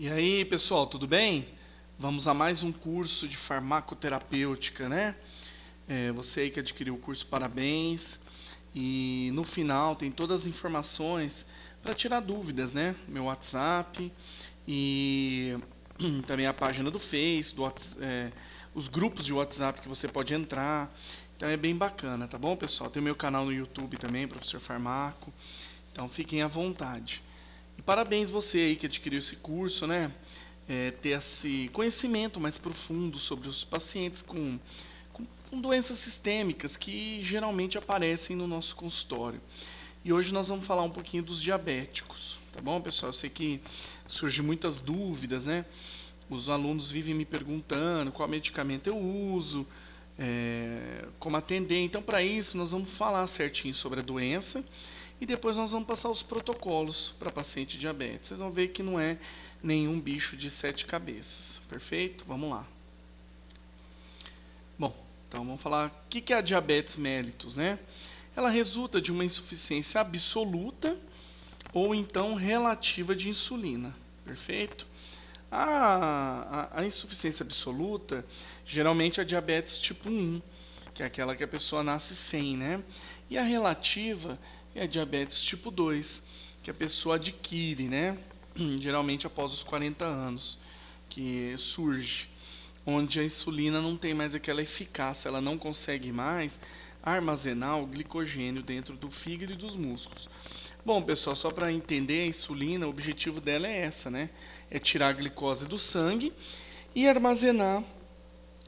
E aí, pessoal, tudo bem? Vamos a mais um curso de farmacoterapêutica, né? Você aí que adquiriu o curso, parabéns. E no final tem todas as informações para tirar dúvidas, né? Meu WhatsApp e também a página do Face, os grupos de WhatsApp que você pode entrar. Então é bem bacana, tá bom, pessoal? Tem o meu canal no YouTube também, Professor Farmaco. Então fiquem à vontade. E parabéns você aí que adquiriu esse curso, né? Ter esse conhecimento mais profundo sobre os pacientes com doenças sistêmicas que geralmente aparecem no nosso consultório. E hoje nós vamos falar um pouquinho dos diabéticos, tá bom, pessoal? Eu sei que surgem muitas dúvidas, né? Os alunos vivem me perguntando qual medicamento eu uso, como atender. Então, para isso, nós vamos falar certinho sobre a doença e depois nós vamos passar os protocolos para paciente diabetes. Vocês vão ver que não é nenhum bicho de 7 cabeças. Perfeito? Vamos lá. Bom, então vamos falar o que é a diabetes mellitus, né? Ela resulta de uma insuficiência absoluta ou então relativa de insulina. Perfeito? A insuficiência absoluta, geralmente é a diabetes tipo 1, que é aquela que a pessoa nasce sem, né? E a relativa é a diabetes tipo 2, que a pessoa adquire, né? Geralmente após os 40 anos, que surge, onde a insulina não tem mais aquela eficácia, ela não consegue mais armazenar o glicogênio dentro do fígado e dos músculos. Bom, pessoal, só para entender, a insulina, o objetivo dela é essa, né? É tirar a glicose do sangue e armazenar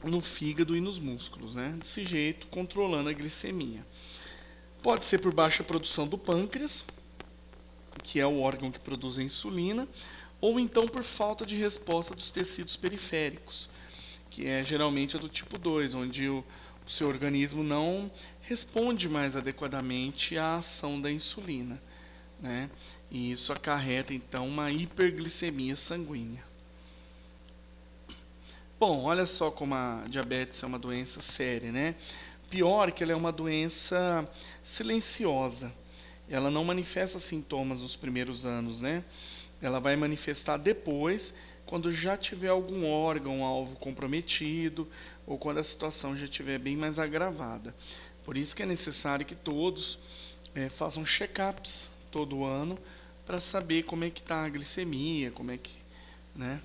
no fígado e nos músculos, né? Desse jeito, controlando a glicemia. Pode ser por baixa produção do pâncreas, que é o órgão que produz a insulina, ou então por falta de resposta dos tecidos periféricos, que é geralmente a do tipo 2, onde o seu organismo não responde mais adequadamente à ação da insulina, né? E isso acarreta então uma hiperglicemia sanguínea. Bom, olha só como a diabetes é uma doença séria, né? Pior que ela é uma doença silenciosa. Ela não manifesta sintomas nos primeiros anos, né? Ela vai manifestar depois, quando já tiver algum órgão-alvo comprometido ou quando a situação já estiver bem mais agravada. Por isso que é necessário que todos façam check-ups todo ano para saber como é que está a glicemia, como é que, né?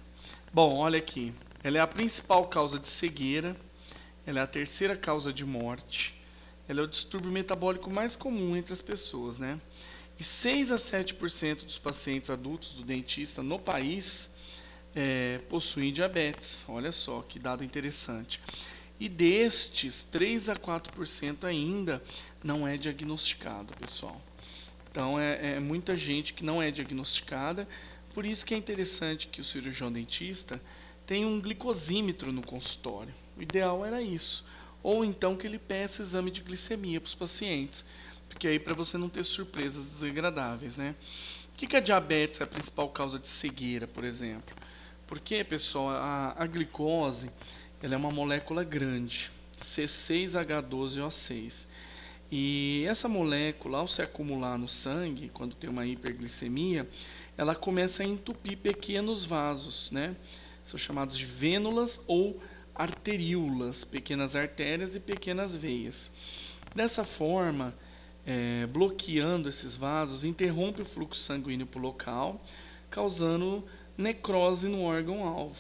Bom, olha aqui, ela é a principal causa de cegueira, ela é a terceira causa de morte, ela é o distúrbio metabólico mais comum entre as pessoas, né? E 6 a 7% dos pacientes adultos do dentista no país possuem diabetes. Olha só que dado interessante. E destes, 3 a 4% ainda não é diagnosticado, pessoal. Então, é muita gente que não é diagnosticada. Por isso que é interessante que o cirurgião dentista tenha um glicosímetro no consultório. O ideal era isso. Ou então que ele peça exame de glicemia para os pacientes. Porque aí para você não ter surpresas desagradáveis, né? O que a diabetes é a principal causa de cegueira, por exemplo? Porque, pessoal, a glicose ela é uma molécula grande, C6H12O6. E essa molécula, ao se acumular no sangue, quando tem uma hiperglicemia, ela começa a entupir pequenos vasos, né? São chamados de vênulas ou arteríolas, pequenas artérias e pequenas veias. Dessa forma, bloqueando esses vasos, interrompe o fluxo sanguíneo para o local, causando necrose no órgão-alvo.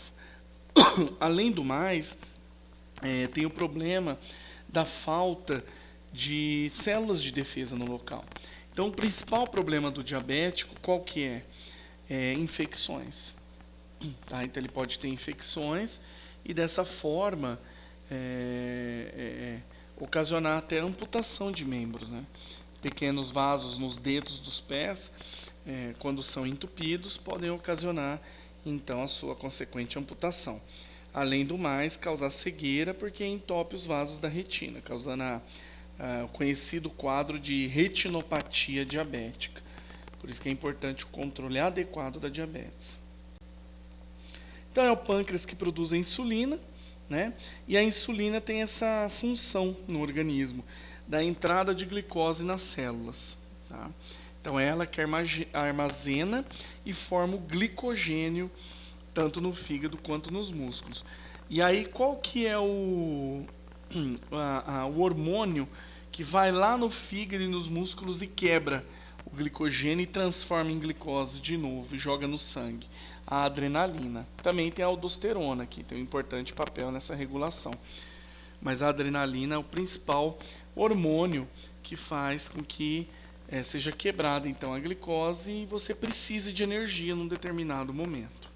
Além do mais, tem o problema da falta de células de defesa no local. Então, o principal problema do diabético, qual que é? Infecções. Tá? Então, ele pode ter infecções e, dessa forma, ocasionar até amputação de membros, né? Pequenos vasos nos dedos dos pés, quando são entupidos, podem ocasionar, então, a sua consequente amputação. Além do mais, causar cegueira, porque entope os vasos da retina, causando o conhecido quadro de retinopatia diabética. Por isso que é importante o controle adequado da diabetes. Então, é o pâncreas que produz a insulina, né? E a insulina tem essa função no organismo, da entrada de glicose nas células. Tá? Então, ela que armazena e forma o glicogênio tanto no fígado quanto nos músculos. E aí, qual que é o hormônio que vai lá no fígado e nos músculos e quebra o glicogênio e transforma em glicose de novo e joga no sangue? A adrenalina. Também tem a aldosterona, que tem um importante papel nessa regulação. Mas a adrenalina é o principal hormônio que faz com que seja quebrada então a glicose e você precise de energia num determinado momento.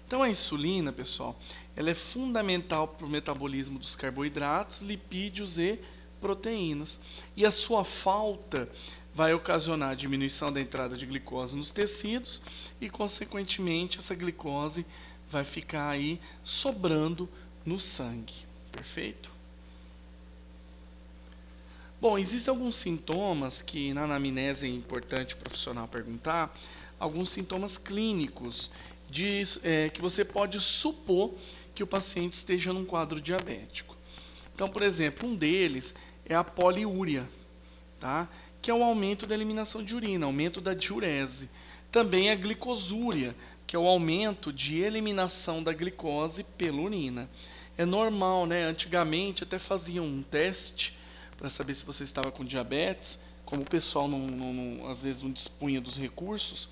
Então a insulina, pessoal, ela é fundamental para o metabolismo dos carboidratos, lipídios e proteínas. E a sua falta vai ocasionar diminuição da entrada de glicose nos tecidos e, consequentemente, essa glicose vai ficar aí sobrando no sangue. Perfeito? Bom, existem alguns sintomas que na anamnese é importante o profissional perguntar, alguns sintomas clínicos que você pode supor que o paciente esteja num quadro diabético. Então, por exemplo, um deles é a poliúria, tá? Que é o aumento da eliminação de urina, aumento da diurese. Também a glicosúria, que é o aumento de eliminação da glicose pela urina. É normal, né? Antigamente até faziam um teste para saber se você estava com diabetes, como o pessoal às vezes não dispunha dos recursos,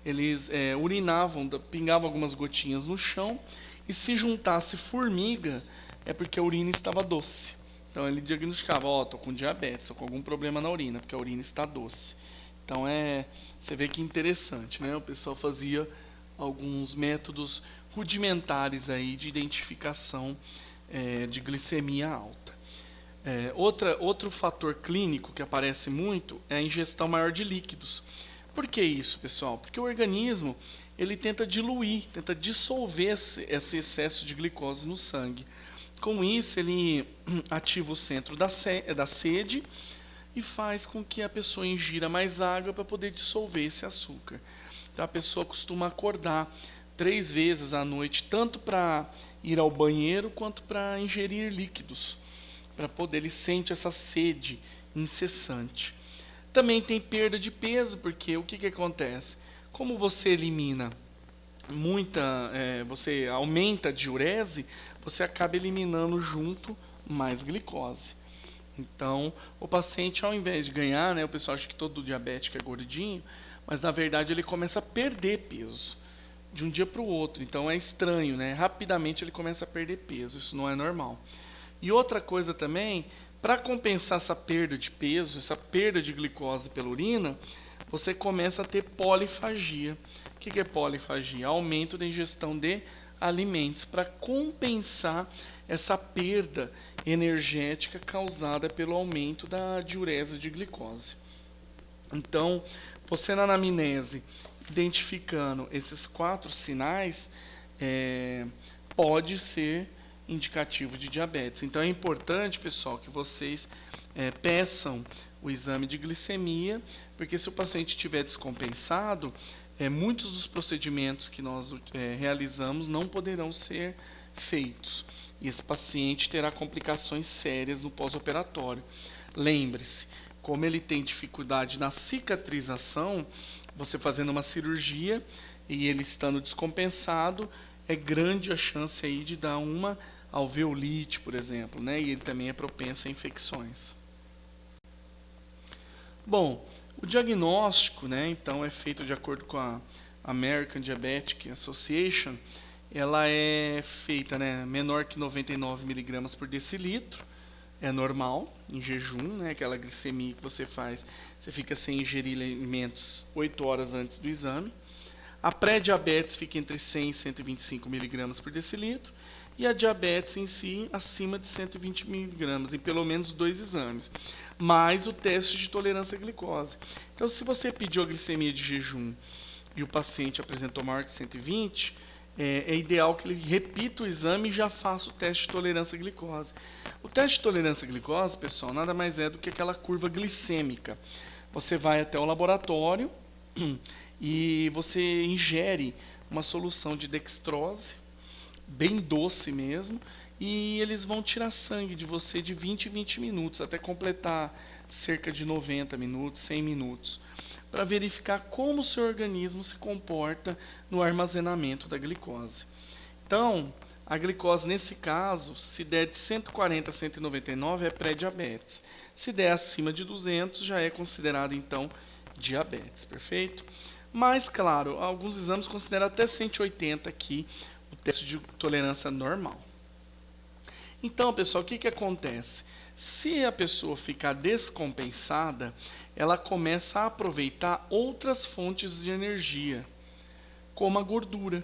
eles urinavam, pingavam algumas gotinhas no chão, e se juntasse formiga, é porque a urina estava doce. Então ele diagnosticava, tô com diabetes, tô com algum problema na urina, porque a urina está doce. Então você vê que interessante, né? O pessoal fazia alguns métodos rudimentares aí de identificação de glicemia alta. Outro fator clínico que aparece muito é a ingestão maior de líquidos. Por que isso, pessoal? Porque o organismo ele tenta diluir, tenta dissolver esse excesso de glicose no sangue. Com isso, ele ativa o centro da sede e faz com que a pessoa ingira mais água para poder dissolver esse açúcar. Então, a pessoa costuma acordar 3 vezes à noite, tanto para ir ao banheiro quanto para ingerir líquidos, para poder, ele sente essa sede incessante. Também tem perda de peso, porque o que acontece? Como você elimina você aumenta a diurese, você acaba eliminando junto mais glicose. Então, o paciente, ao invés de ganhar, né, o pessoal acha que todo diabético é gordinho, mas na verdade ele começa a perder peso de um dia para o outro. Então é estranho, né? Rapidamente ele começa a perder peso, isso não é normal. E outra coisa também, para compensar essa perda de peso, essa perda de glicose pela urina, você começa a ter polifagia. O que é polifagia? Aumento da ingestão de alimentos para compensar essa perda energética causada pelo aumento da diurese de glicose. Então, você na anamnese, identificando esses 4 sinais, pode ser indicativo de diabetes. Então é importante, pessoal, que vocês peçam o exame de glicemia, porque se o paciente estiver descompensado, muitos dos procedimentos que nós realizamos não poderão ser feitos. E esse paciente terá complicações sérias no pós-operatório. Lembre-se, como ele tem dificuldade na cicatrização, você fazendo uma cirurgia e ele estando descompensado, é grande a chance aí de dar uma alveolite, por exemplo, né? E ele também é propenso a infecções. Bom, o diagnóstico, né, então é feito de acordo com a American Diabetic Association. Ela é feita, né, menor que 99 mg por decilitro, é normal, em jejum, né, aquela glicemia que você faz, você fica sem ingerir alimentos 8 horas antes do exame. A pré-diabetes fica entre 100 e 125 mg por decilitro, e a diabetes em si acima de 120 mg, em pelo menos 2 exames, mais o teste de tolerância à glicose. Então, se você pediu a glicemia de jejum e o paciente apresentou maior que 120, é ideal que ele repita o exame e já faça o teste de tolerância à glicose. O teste de tolerância à glicose, pessoal, nada mais é do que aquela curva glicêmica. Você vai até o laboratório e você ingere uma solução de dextrose, bem doce mesmo, e eles vão tirar sangue de você de 20 em 20 minutos, até completar cerca de 90 minutos, 100 minutos, para verificar como o seu organismo se comporta no armazenamento da glicose. Então, a glicose nesse caso, se der de 140 a 199 é pré-diabetes. Se der acima de 200 já é considerado então diabetes, perfeito? Mas, claro, alguns exames consideram até 180 aqui o teste de tolerância normal. Então, pessoal, o que acontece? Se a pessoa ficar descompensada, ela começa a aproveitar outras fontes de energia, como a gordura.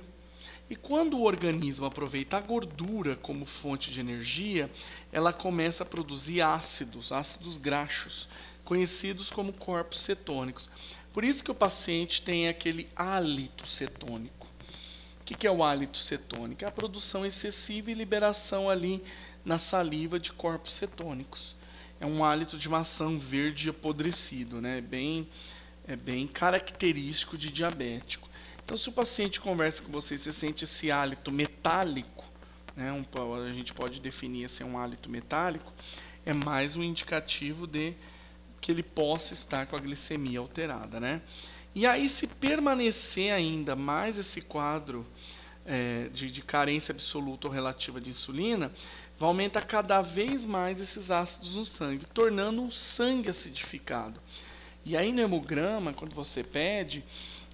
E quando o organismo aproveita a gordura como fonte de energia, ela começa a produzir ácidos graxos, conhecidos como corpos cetônicos. Por isso que o paciente tem aquele hálito cetônico. O que é o hálito cetônico? É a produção excessiva e liberação ali na saliva de corpos cetônicos. É um hálito de maçã verde apodrecido, né? É bem característico de diabético. Então, se o paciente conversa com você e você sente esse hálito metálico, né, a gente pode definir assim, um hálito metálico, é mais um indicativo de que ele possa estar com a glicemia alterada, né? E aí, se permanecer ainda mais esse quadro de carência absoluta ou relativa de insulina, vai aumentar cada vez mais esses ácidos no sangue, tornando o sangue acidificado. E aí no hemograma, quando você pede,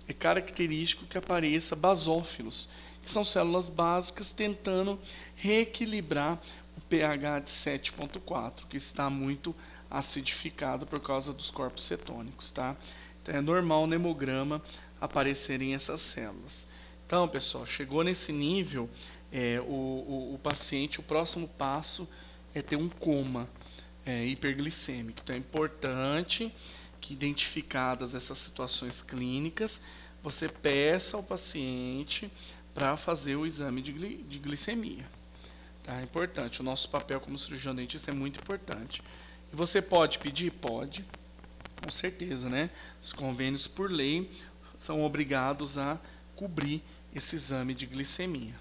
é característico que apareça basófilos, que são células básicas tentando reequilibrar o pH de 7,4, que está muito acidificado por causa dos corpos cetônicos, tá? Então é normal no hemograma aparecerem essas células. Então, pessoal, chegou nesse nível, o paciente, o próximo passo é ter um coma hiperglicêmico. Então é importante que, identificadas essas situações clínicas, você peça ao paciente para fazer o exame de glicemia. Tá? É importante. O nosso papel como cirurgião dentista é muito importante. E você pode pedir? Pode, com certeza, né? Os convênios, por lei, são obrigados a cobrir esse exame de glicemia.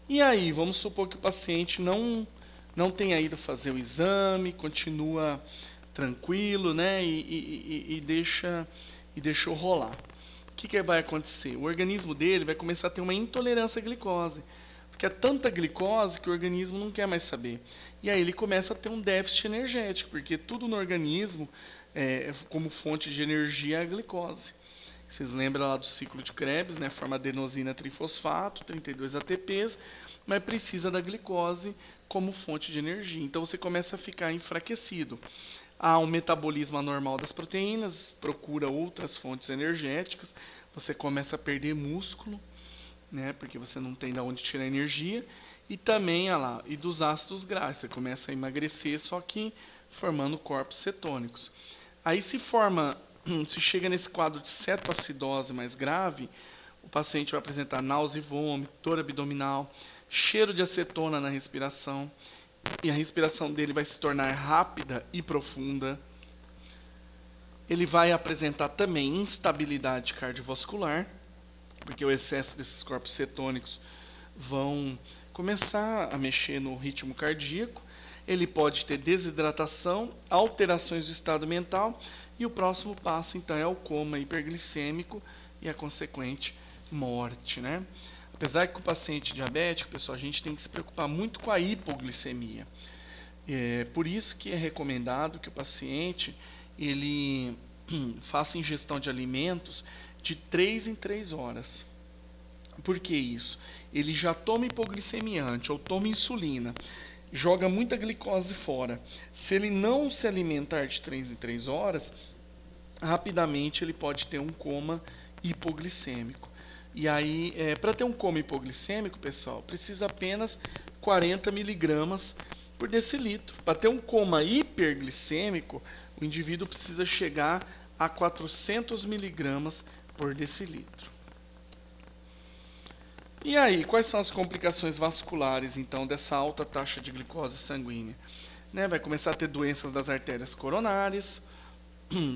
E aí, vamos supor que o paciente não tenha ido fazer o exame, continua tranquilo, né? E deixou rolar. O que vai acontecer? O organismo dele vai começar a ter uma intolerância à glicose, porque é tanta glicose que o organismo não quer mais saber. E aí ele começa a ter um déficit energético, porque tudo no organismo, como fonte de energia, é a glicose. Vocês lembram lá do ciclo de Krebs, né? Forma adenosina trifosfato, 32 ATPs, mas precisa da glicose como fonte de energia. Então você começa a ficar enfraquecido. Há um metabolismo anormal das proteínas, procura outras fontes energéticas, você começa a perder músculo, né? Porque você não tem de onde tirar energia. E também, e dos ácidos graxos, você começa a emagrecer, só que formando corpos cetônicos. Aí se chega nesse quadro de cetoacidose mais grave, o paciente vai apresentar náusea e vômito, dor abdominal, cheiro de acetona na respiração, e a respiração dele vai se tornar rápida e profunda. Ele vai apresentar também instabilidade cardiovascular, porque o excesso desses corpos cetônicos vão começar a mexer no ritmo cardíaco. Ele pode ter desidratação, alterações do estado mental, e o próximo passo, então, é o coma hiperglicêmico e a consequente morte, né? Apesar que o paciente diabético, pessoal, a gente tem que se preocupar muito com a hipoglicemia. Por isso que é recomendado que o paciente ele faça ingestão de alimentos de 3 em 3 horas. Por que isso? Ele já toma hipoglicemiante ou toma insulina, joga muita glicose fora. Se ele não se alimentar de 3 em 3 horas, rapidamente ele pode ter um coma hipoglicêmico. E aí, para ter um coma hipoglicêmico, pessoal, precisa apenas 40 miligramas por decilitro. Para ter um coma hiperglicêmico, o indivíduo precisa chegar a 400 miligramas por decilitro. E aí, quais são as complicações vasculares, então, dessa alta taxa de glicose sanguínea? Vai começar a ter doenças das artérias coronárias,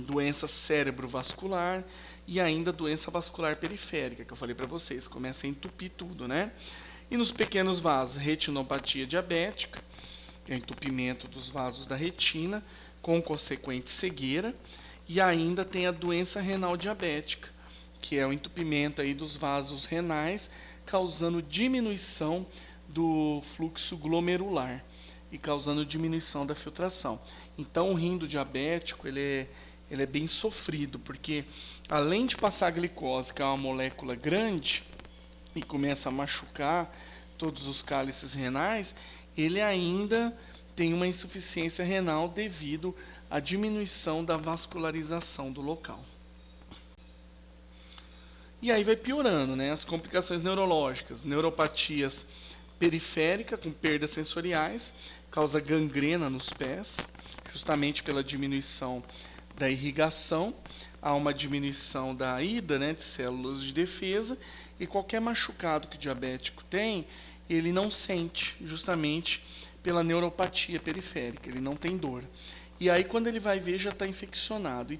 doença cerebrovascular e ainda doença vascular periférica, que eu falei para vocês, começa a entupir tudo, né? E nos pequenos vasos, retinopatia diabética, que é o entupimento dos vasos da retina, com consequente cegueira, e ainda tem a doença renal diabética, que é o entupimento aí dos vasos renais, causando diminuição do fluxo glomerular e causando diminuição da filtração. Então, o rim do diabético ele é bem sofrido, porque além de passar a glicose, que é uma molécula grande, e começa a machucar todos os cálices renais, ele ainda tem uma insuficiência renal devido à diminuição da vascularização do local. E aí vai piorando, né? As complicações neurológicas, neuropatias periférica com perdas sensoriais, causa gangrena nos pés, justamente pela diminuição da irrigação, há uma diminuição da ida, né, de células de defesa, e qualquer machucado que o diabético tem, ele não sente, justamente pela neuropatia periférica, ele não tem dor. E aí quando ele vai ver já está infeccionado, e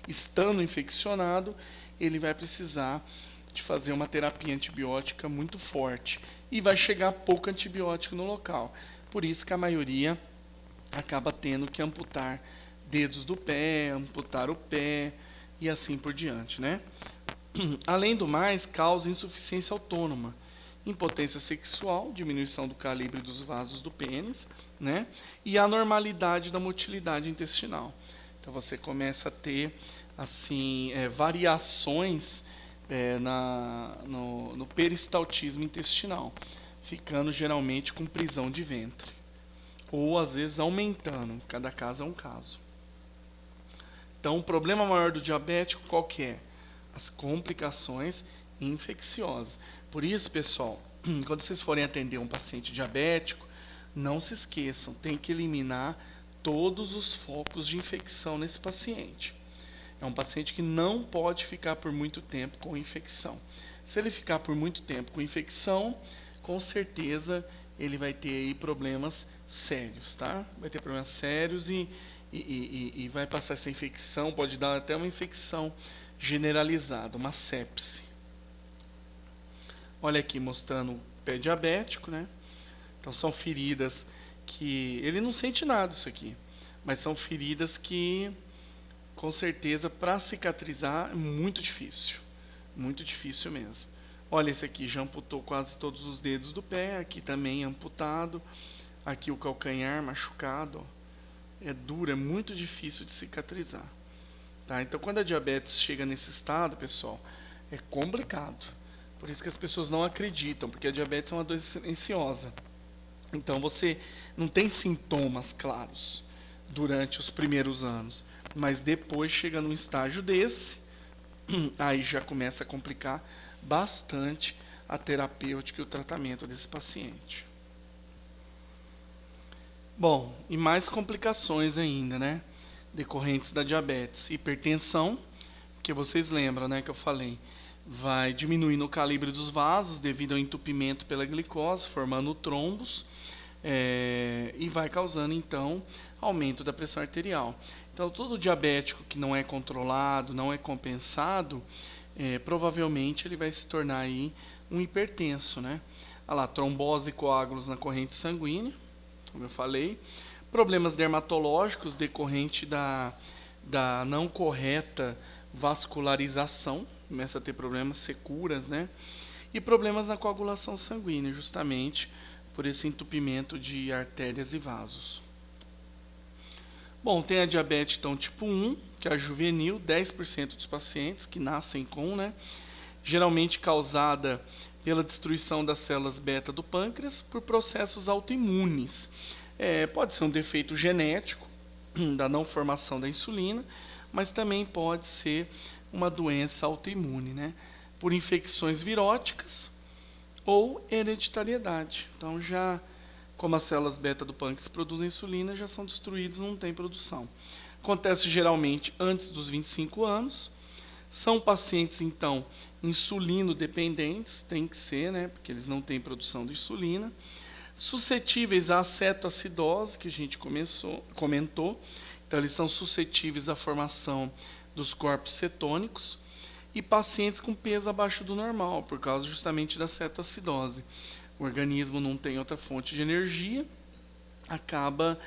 estando infeccionado, ele vai precisar de fazer uma terapia antibiótica muito forte e vai chegar pouco antibiótico no local. Por isso que a maioria acaba tendo que amputar dedos do pé, amputar o pé e assim por diante, né? Além do mais, causa insuficiência autônoma, impotência sexual, diminuição do calibre dos vasos do pênis, né? E anormalidade da motilidade intestinal. Então você começa a ter assim variações no peristaltismo intestinal, ficando geralmente com prisão de ventre, ou às vezes aumentando, cada caso é um caso. Então o problema maior do diabético qual que é? As complicações infecciosas. Por isso, pessoal, quando vocês forem atender um paciente diabético, não se esqueçam, tem que eliminar todos os focos de infecção nesse paciente. É um paciente que não pode ficar por muito tempo com infecção. Se ele ficar por muito tempo com infecção, com certeza ele vai ter aí problemas sérios, tá? Vai ter problemas sérios e vai passar essa infecção, pode dar até uma infecção generalizada, uma sepse. Olha aqui mostrando o pé diabético, né? Então são feridas que ele não sente nada isso aqui, mas são feridas que com certeza para cicatrizar é muito difícil mesmo. Olha esse aqui, já amputou quase todos os dedos do pé, aqui também amputado, aqui o calcanhar machucado, ó. É duro, é muito difícil de cicatrizar. Tá? Então quando a diabetes chega nesse estado, pessoal, é complicado. Por isso que as pessoas não acreditam, porque a diabetes é uma doença silenciosa. Então você não tem sintomas claros durante os primeiros anos, mas depois chega num estágio desse, aí já começa a complicar bastante a terapêutica e o tratamento desse paciente. Bom, e mais complicações ainda, né? Decorrentes da diabetes. Hipertensão, que vocês lembram, né, que eu falei, vai diminuindo o calibre dos vasos devido ao entupimento pela glicose, formando trombos, e vai causando, então, aumento da pressão arterial. Então, todo diabético que não é controlado, não é compensado, provavelmente ele vai se tornar aí um hipertenso, né? Olha lá, trombose e coágulos na corrente sanguínea, como eu falei. Problemas dermatológicos decorrente da não correta vascularização, começa a ter problemas, securas, né? E problemas na coagulação sanguínea, justamente por esse entupimento de artérias e vasos. Bom, tem a diabetes então tipo 1, que é a juvenil, 10% dos pacientes que nascem com, né? Geralmente causada pela destruição das células beta do pâncreas por processos autoimunes. Pode ser um defeito genético da não formação da insulina, mas também pode ser uma doença autoimune, né? Por infecções viróticas ou hereditariedade. Então já, como as células beta do pâncreas produzem insulina, já são destruídas, não tem produção. Acontece geralmente antes dos 25 anos. São pacientes, então, insulino dependentes, tem que ser, né? Porque eles não têm produção de insulina. Suscetíveis à acetoacidose, que a gente comentou. Então, eles são suscetíveis à formação dos corpos cetônicos. E pacientes com peso abaixo do normal, por causa justamente da acetoacidose. O organismo não tem outra fonte de energia acaba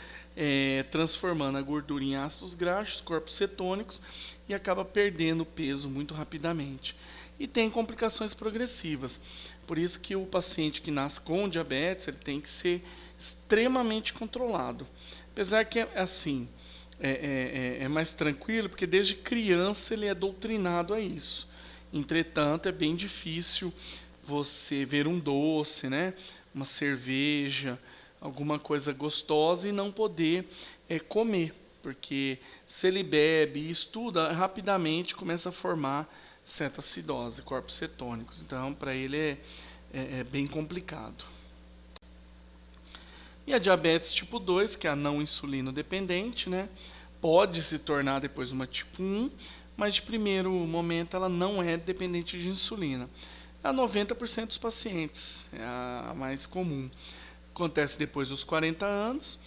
transformando a gordura em ácidos graxos, corpos cetônicos, e acaba perdendo peso muito rapidamente. E tem complicações progressivas. Por isso que o paciente que nasce com diabetes, ele tem que ser extremamente controlado. Apesar que assim, é mais tranquilo, porque desde criança ele é doutrinado a isso. Entretanto, é bem difícil você ver um doce, né? Uma cerveja, alguma coisa gostosa e não poder comer, porque se ele bebe e estuda, rapidamente começa a formar cetoacidose, corpos cetônicos. Então, para ele é bem complicado. E a diabetes tipo 2, que é a não insulino dependente, né? Pode se tornar depois uma tipo 1, mas de primeiro momento ela não é dependente de insulina. A 90% dos pacientes, é a mais comum. Acontece depois dos 40 anos,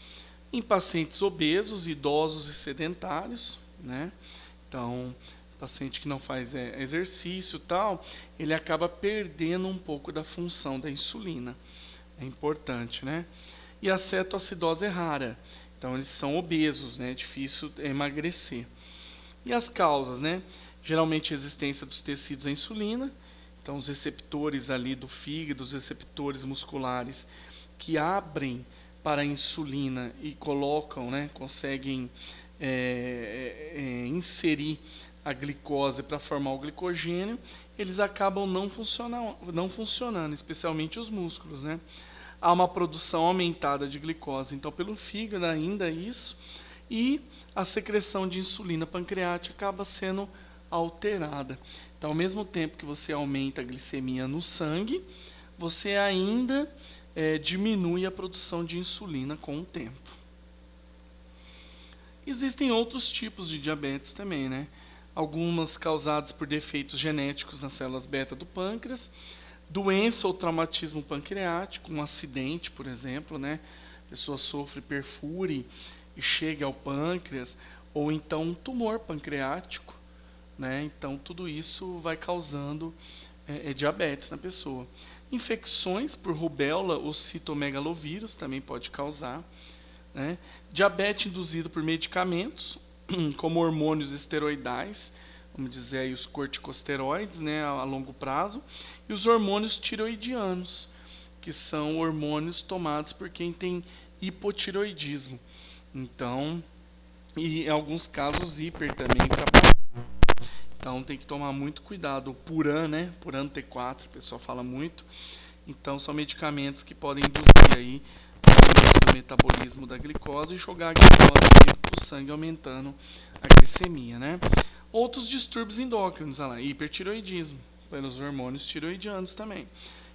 em pacientes obesos, idosos e sedentários, né? Então, paciente que não faz exercício e tal, ele acaba perdendo um pouco da função da insulina. É importante, né? E a cetoacidose é rara. Então, eles são obesos, né? É difícil emagrecer. E as causas, né? Geralmente a resistência dos tecidos à insulina. Então, os receptores ali do fígado, os receptores musculares que abrem para a insulina e colocam, né? Conseguem inserir a glicose para formar o glicogênio, eles acabam não funcionando, especialmente os músculos, né? Há uma produção aumentada de glicose, então pelo fígado ainda isso, e a secreção de insulina pancreática acaba sendo alterada. Então, ao mesmo tempo que você aumenta a glicemia no sangue, você ainda diminui a produção de insulina com o tempo. Existem outros tipos de diabetes também, né? Algumas causadas por defeitos genéticos nas células beta do pâncreas, doença ou traumatismo pancreático, um acidente, por exemplo, né? A pessoa sofre perfure e chega ao pâncreas, ou então um tumor pancreático, né? Então tudo isso vai causando diabetes na pessoa. Infecções por rubéola ou citomegalovírus também pode causar, né? Diabetes induzido por medicamentos, como hormônios esteroidais, vamos dizer aí os corticosteroides, né, a longo prazo, e os hormônios tiroidianos, que são hormônios tomados por quem tem hipotiroidismo. Então, e em alguns casos hiper também. Então tem que tomar muito cuidado. O Puran, né, Puran T4, o pessoal fala muito. Então são medicamentos que podem induzir aí o metabolismo da glicose e jogar a glicose dentro do sangue, aumentando a glicemia, né? Outros distúrbios endócrinos, hipertiroidismo, pelos hormônios tiroidianos também.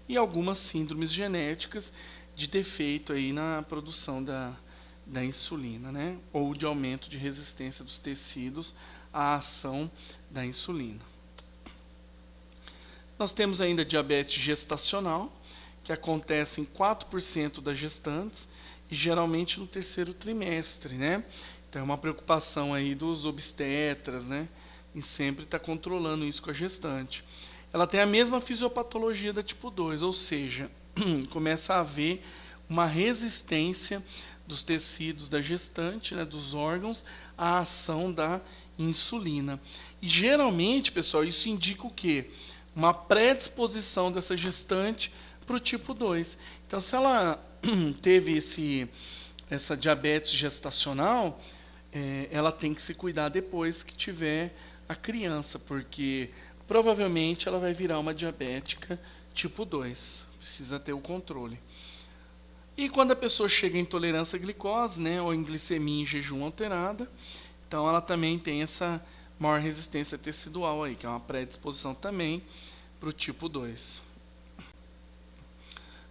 E algumas síndromes genéticas de defeito aí na produção da insulina, né? Ou de aumento de resistência dos tecidos à ação da insulina. Nós temos ainda diabetes gestacional, que acontece em 4% das gestantes e geralmente no terceiro trimestre, né? Então é uma preocupação aí dos obstetras, né? E sempre está controlando isso com a gestante. Ela tem a mesma fisiopatologia da tipo 2, ou seja, começa a haver uma resistência dos tecidos da gestante, né, dos órgãos, à ação da insulina. E geralmente, pessoal, isso indica o quê? Uma predisposição dessa gestante para o tipo 2. Então, se ela teve essa diabetes gestacional, ela tem que se cuidar depois que tiver a criança, porque provavelmente ela vai virar uma diabética tipo 2. Precisa ter o controle. E quando a pessoa chega em intolerância à glicose, né, ou em glicemia em jejum alterada, então ela também tem essa maior resistência tecidual aí, que é uma predisposição também para o tipo 2.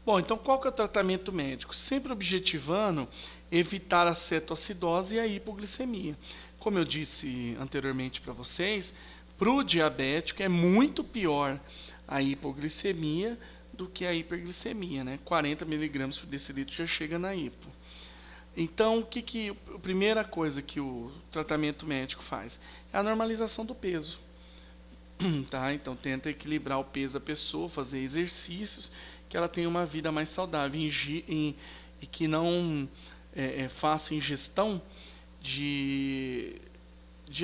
Bom, então qual que é o tratamento médico? Sempre objetivando evitar a cetoacidose e a hipoglicemia. Como eu disse anteriormente para vocês, para o diabético é muito pior a hipoglicemia do que a hiperglicemia, né? 40 mg por decilitro já chega na hipo. Então, a primeira coisa que o tratamento médico faz é a normalização do peso. Tá? Então, tenta equilibrar o peso da pessoa, fazer exercícios, que ela tenha uma vida mais saudável e que não faça ingestão de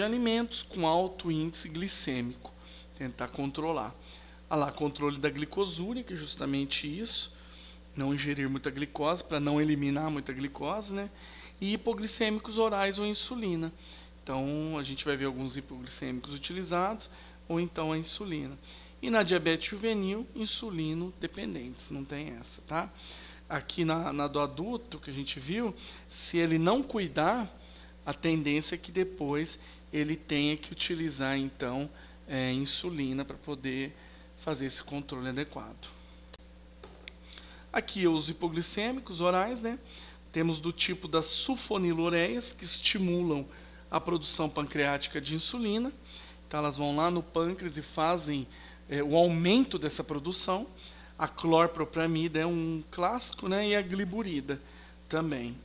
alimentos com alto índice glicêmico, tentar controlar. Olha lá, controle da glicosúria, que é justamente isso, não ingerir muita glicose, para não eliminar muita glicose, né? E hipoglicêmicos orais ou insulina. Então, a gente vai ver alguns hipoglicêmicos utilizados, ou então a insulina. E na diabetes juvenil, insulino dependentes, não tem essa, tá? Aqui na do adulto, que a gente viu, se ele não cuidar, a tendência é que depois ele tenha que utilizar, então, insulina para poder fazer esse controle adequado. Aqui os hipoglicêmicos orais, né? Temos do tipo das sulfonilureias, que estimulam a produção pancreática de insulina. Então elas vão lá no pâncreas e fazem o aumento dessa produção. A clorpropramida é um clássico, né? E a gliburida também.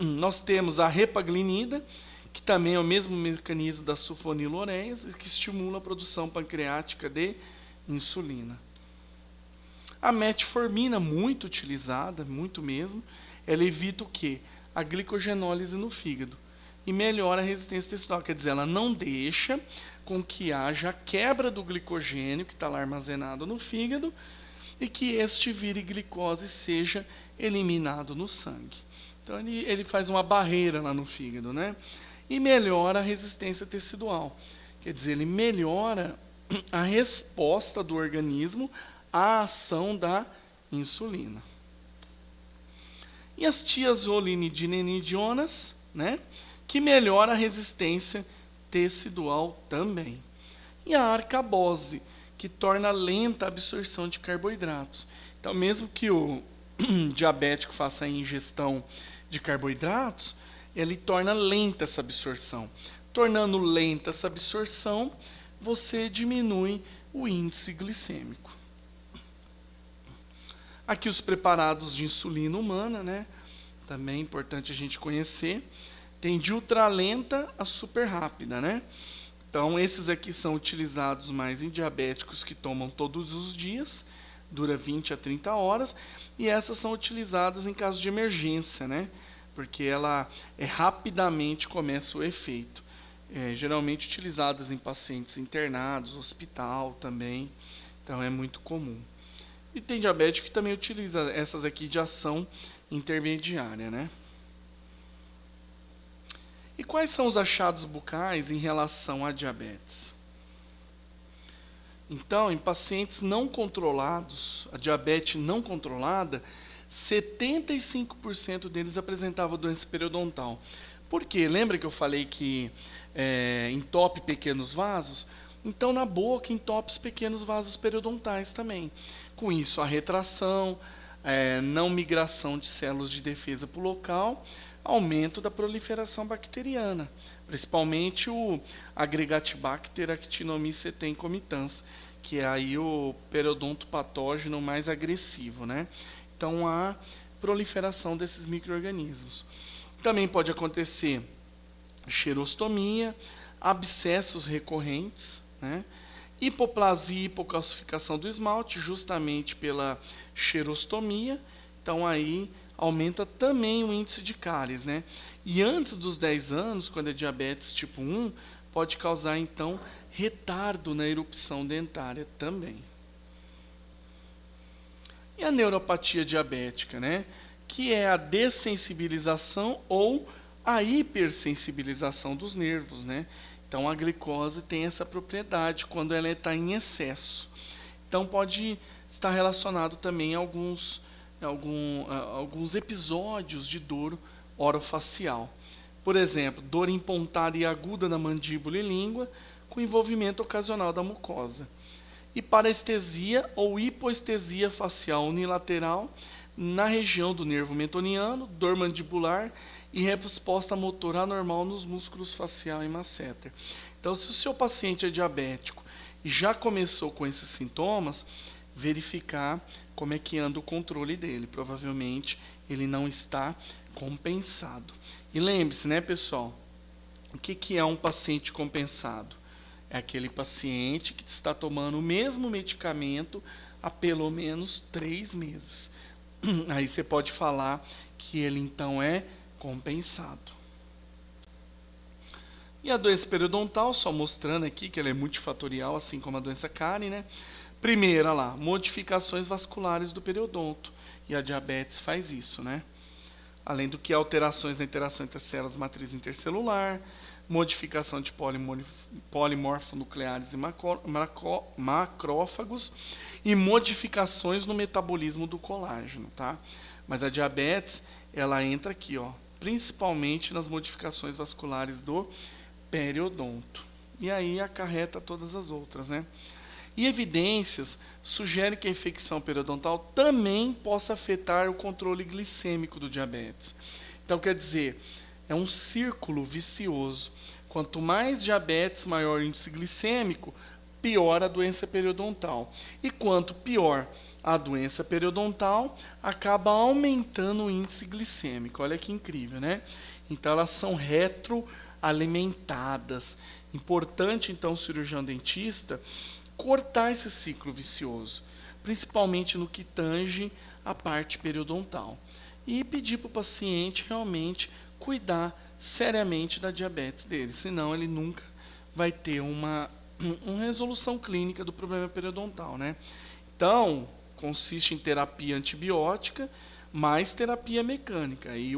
Nós temos a repaglinida, que também é o mesmo mecanismo das sulfonilureias, que estimula a produção pancreática de insulina. A metformina, muito utilizada, muito mesmo, ela evita o quê? A glicogenólise no fígado e melhora a resistência tecidual, quer dizer, ela não deixa com que haja a quebra do glicogênio que está lá armazenado no fígado e que este vire glicose e seja eliminado no sangue. Então ele faz uma barreira lá no fígado, né? E melhora a resistência tecidual, quer dizer, ele melhora a resposta do organismo à ação da insulina. E as tiazolinidinenidionas, né, que melhora a resistência tecidual também. E a arcabose, que torna lenta a absorção de carboidratos. Então, mesmo que o diabético faça a ingestão de carboidratos, ele torna lenta essa absorção. Tornando lenta essa absorção, você diminui o índice glicêmico. Aqui os preparados de insulina humana, né? Também é importante a gente conhecer. Tem de ultralenta a super rápida, né? Então esses aqui são utilizados mais em diabéticos que tomam todos os dias, dura 20 a 30 horas, e essas são utilizadas em caso de emergência, né? Porque ela rapidamente começa o efeito. Geralmente utilizadas em pacientes internados, hospital também, então é muito comum. E tem diabético que também utiliza essas aqui de ação intermediária, né? E quais são os achados bucais em relação à diabetes? Então, em pacientes não controlados, a diabetes não controlada, 75% deles apresentavam doença periodontal. Por quê? Lembra que eu falei que entope pequenos vasos? Então, na boca, entope os pequenos vasos periodontais também. Com isso, a retração, não migração de células de defesa para o local, aumento da proliferação bacteriana, principalmente o Agregatibacter actinomycetem comitans, que é aí o periodonto patógeno mais agressivo, né? Então, a proliferação desses micro-organismos. Também pode acontecer xerostomia, abscessos recorrentes, né? Hipoplasia e hipocalcificação do esmalte, justamente pela xerostomia. Então aí aumenta também o índice de cáries, né? E antes dos 10 anos, quando é diabetes tipo 1, pode causar então retardo na erupção dentária também. E a neuropatia diabética, né? Que é a dessensibilização ou a hipersensibilização dos nervos, né? Então, a glicose tem essa propriedade quando ela está em excesso. Então, pode estar relacionado também a alguns episódios de dor orofacial. Por exemplo, dor empontada e aguda na mandíbula e língua, com envolvimento ocasional da mucosa. E parestesia ou hipoestesia facial unilateral na região do nervo mentoniano, dor mandibular e resposta motora anormal nos músculos facial e masseter. Então, se o seu paciente é diabético e já começou com esses sintomas, verificar como é que anda o controle dele. Provavelmente ele não está compensado. E lembre-se, né, pessoal, o que é um paciente compensado? É aquele paciente que está tomando o mesmo medicamento há pelo menos 3 meses. Aí você pode falar que ele então é compensado. E a doença periodontal, só mostrando aqui que ela é multifatorial, assim como a doença cárie, né? Primeira lá, modificações vasculares do periodonto. E a diabetes faz isso, né? Além do que alterações na interação entre as células matriz intercelular, modificação de polimorfonucleares e macrófagos e modificações no metabolismo do colágeno, tá? Mas a diabetes, ela entra aqui, ó, principalmente nas modificações vasculares do periodonto. E aí acarreta todas as outras, né? E evidências sugerem que a infecção periodontal também possa afetar o controle glicêmico do diabetes. Então, quer dizer, é um círculo vicioso. Quanto mais diabetes, maior o índice glicêmico, pior a doença periodontal. E quanto pior a doença periodontal, acaba aumentando o índice glicêmico. Olha que incrível, né? Então, elas são retroalimentadas. Importante, então, o cirurgião dentista cortar esse ciclo vicioso, principalmente no que tange a parte periodontal. E pedir para o paciente realmente cuidar seriamente da diabetes dele, senão ele nunca vai ter uma resolução clínica do problema periodontal, né? Então, consiste em terapia antibiótica mais terapia mecânica. Aí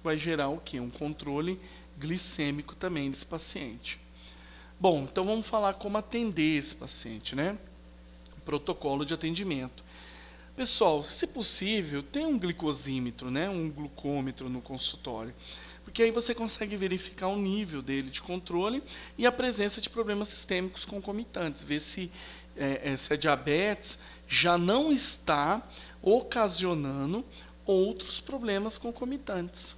vai gerar o quê? Um controle glicêmico também desse paciente. Bom, então vamos falar como atender esse paciente, né? Protocolo de atendimento. Pessoal, se possível, tem um glicosímetro, né? Um glucômetro no consultório, porque aí você consegue verificar o nível dele de controle e a presença de problemas sistêmicos concomitantes, ver se a diabetes já não está ocasionando outros problemas concomitantes.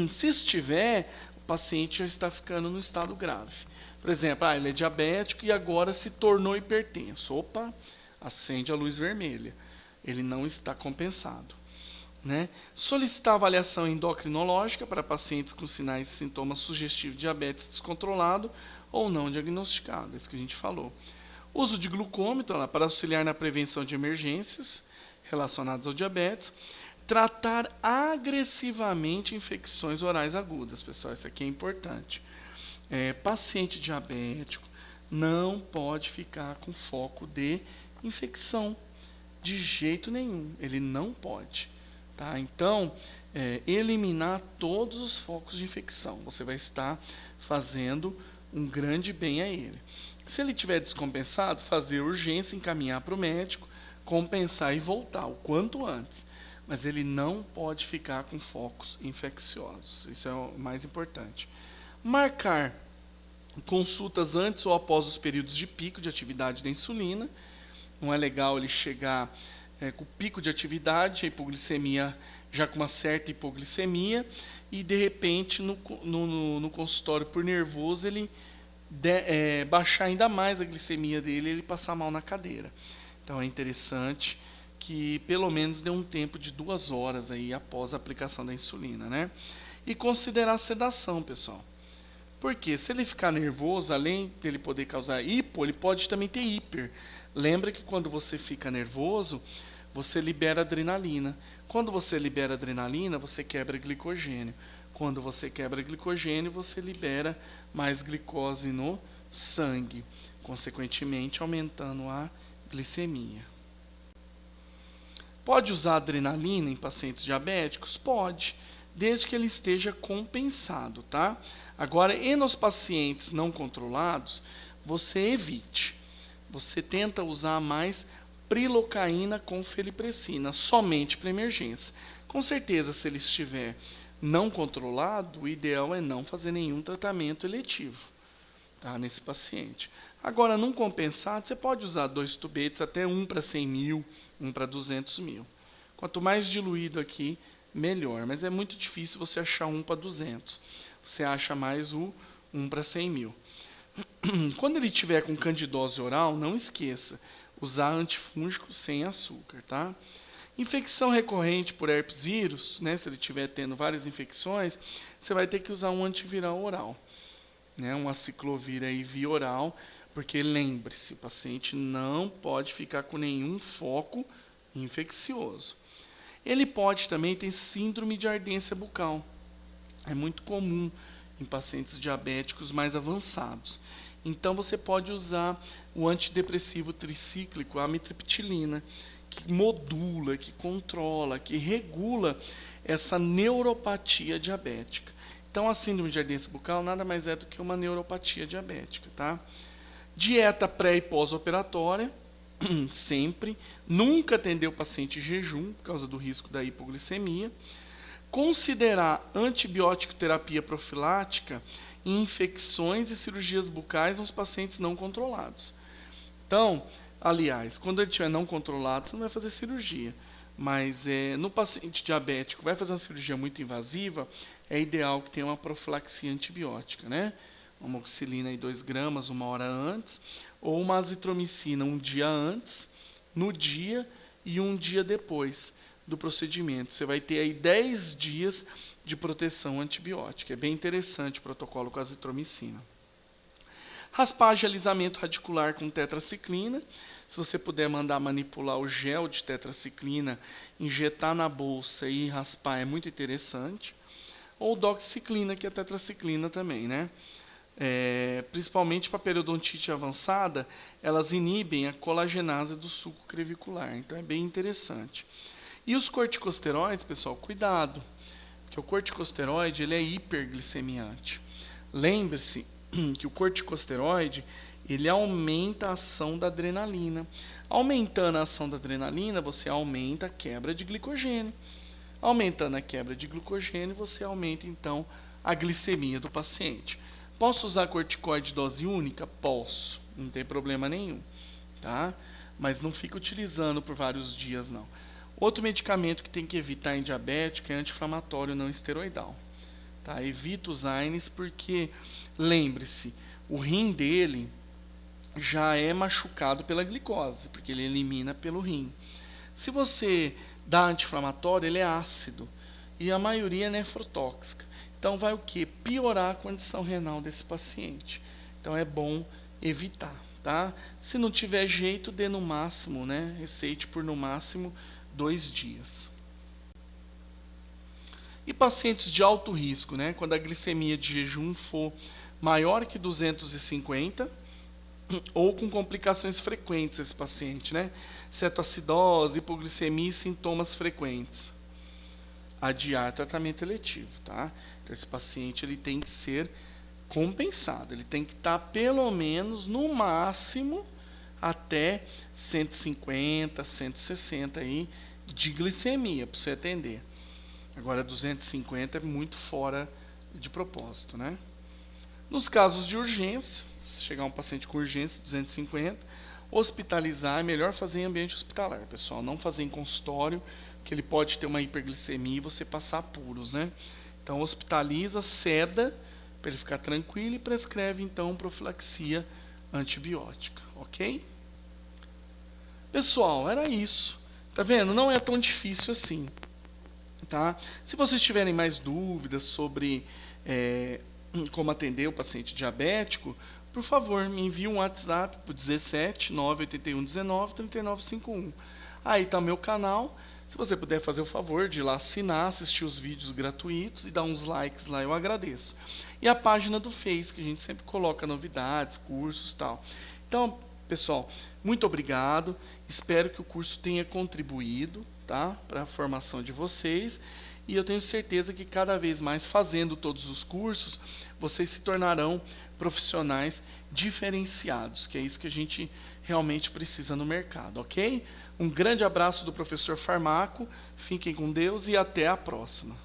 Se estiver, o paciente já está ficando no estado grave. Por exemplo, ele é diabético e agora se tornou hipertenso. Opa, acende a luz vermelha. Ele não está compensado, né? Solicitar avaliação endocrinológica para pacientes com sinais e sintomas sugestivos de diabetes descontrolado ou não diagnosticado, é isso que a gente falou. Uso de glucômetro para auxiliar na prevenção de emergências relacionadas ao diabetes. Tratar agressivamente infecções orais agudas, pessoal, isso aqui é importante. Paciente diabético não pode ficar com foco de infecção, de jeito nenhum, ele não pode, tá? Então, eliminar todos os focos de infecção, você vai estar fazendo um grande bem a ele. Se ele estiver descompensado, fazer urgência, encaminhar para o médico, compensar e voltar o quanto antes, mas ele não pode ficar com focos infecciosos, isso é o mais importante. Marcar consultas antes ou após os períodos de pico de atividade da insulina. Não é legal ele chegar com pico de atividade, a hipoglicemia já com uma certa hipoglicemia, e de repente no consultório por nervoso ele baixar ainda mais a glicemia dele e ele passar mal na cadeira. Então é interessante que pelo menos dê um tempo de 2 horas aí após a aplicação da insulina, né? E considerar a sedação, pessoal. Porque se ele ficar nervoso, além dele poder causar hipo, ele pode também ter hiper. Lembra que quando você fica nervoso, você libera adrenalina. Quando você libera adrenalina, você quebra glicogênio. Quando você quebra glicogênio, você libera mais glicose no sangue, consequentemente aumentando a glicemia. Pode usar adrenalina em pacientes diabéticos? Pode, desde que ele esteja compensado, tá? Agora, e nos pacientes não controlados, você evite. Você tenta usar mais prilocaína com felipressina, somente para emergência. Com certeza, se ele estiver não controlado, o ideal é não fazer nenhum tratamento eletivo, tá, nesse paciente. Agora, num compensado, você pode usar 2 tubetes, até 1 para 100 mil, 1 para 200 mil. Quanto mais diluído aqui, melhor. Mas é muito difícil você achar 1 para 200. Você acha mais o 1 para 100 mil. Quando ele tiver com candidose oral, não esqueça, usar antifúngico sem açúcar, tá? Infecção recorrente por herpes vírus, né? Se ele estiver tendo várias infecções, você vai ter que usar um antiviral oral, né? Um aciclovir aí via oral, porque lembre-se, o paciente não pode ficar com nenhum foco infeccioso. Ele pode também ter síndrome de ardência bucal, é muito comum em pacientes diabéticos mais avançados. Então você pode usar o antidepressivo tricíclico, a amitriptilina, que modula, que controla, que regula essa neuropatia diabética. Então a síndrome de ardência bucal nada mais é do que uma neuropatia diabética, tá? Dieta pré e pós-operatória, sempre. Nunca atender o paciente em jejum, por causa do risco da hipoglicemia. Considerar antibiótico terapia profilática em infecções e cirurgias bucais nos pacientes não controlados. Então, aliás, quando ele estiver não controlado, você não vai fazer cirurgia. Mas no paciente diabético, vai fazer uma cirurgia muito invasiva, é ideal que tenha uma profilaxia antibiótica, né? Uma amoxicilina aí 2 gramas 1 hora antes, ou uma azitromicina 1 dia antes, no dia e 1 dia depois do procedimento. Você vai ter aí 10 dias de proteção antibiótica. É bem interessante o protocolo com azitromicina. Raspagem e alisamento radicular com tetraciclina. Se você puder mandar manipular o gel de tetraciclina, injetar na bolsa e raspar, é muito interessante. Ou doxiciclina, que é tetraciclina também, né? Principalmente para periodontite avançada, elas inibem a colagenase do suco crevicular. Então é bem interessante. E os corticosteroides, pessoal, cuidado, porque o corticosteroide ele é hiperglicemiante. Lembre-se que o corticosteroide ele aumenta a ação da adrenalina. Aumentando a ação da adrenalina, você aumenta a quebra de glicogênio. Aumentando a quebra de glicogênio, você aumenta então a glicemia do paciente. Posso usar corticoide dose única? Posso, não tem problema nenhum, tá? Mas não fica utilizando por vários dias, não. Outro medicamento que tem que evitar em diabético é anti-inflamatório não esteroidal. Tá? Evita os AINES porque, lembre-se, o rim dele já é machucado pela glicose, porque ele elimina pelo rim. Se você dá anti-inflamatório, ele é ácido e a maioria é nefrotóxica. Então vai o quê? Piorar a condição renal desse paciente. Então é bom evitar, tá? Se não tiver jeito, dê no máximo, né? Receite por no máximo 2 dias. E pacientes de alto risco, né? Quando a glicemia de jejum for maior que 250 ou com complicações frequentes esse paciente, né? Cetoacidose, hipoglicemia e sintomas frequentes. Adiar tratamento eletivo, tá? Então esse paciente ele tem que ser compensado, ele tem que estar pelo menos no máximo até 150, 160 aí de glicemia para você atender. Agora 250 é muito fora de propósito, né? Nos casos de urgência, se chegar um paciente com urgência 250, hospitalizar é melhor fazer em ambiente hospitalar, pessoal, não fazer em consultório, que ele pode ter uma hiperglicemia e você passar apuros, né? Então hospitaliza, seda para ele ficar tranquilo e prescreve então profilaxia antibiótica, ok? Pessoal, era isso. Tá vendo? Não é tão difícil assim, tá? Se vocês tiverem mais dúvidas sobre como atender o paciente diabético, por favor, me envie um WhatsApp para o 17 981 19 3951. Aí está o meu canal. Se você puder fazer o favor de ir lá assinar, assistir os vídeos gratuitos e dar uns likes lá, eu agradeço. E a página do Face, que a gente sempre coloca novidades, cursos e tal. Então, pessoal, muito obrigado. Espero que o curso tenha contribuído, tá, para a formação de vocês. E eu tenho certeza que cada vez mais, fazendo todos os cursos, vocês se tornarão profissionais diferenciados, que é isso que a gente realmente precisa no mercado, ok? Um grande abraço do professor Farmaco, fiquem com Deus e até a próxima.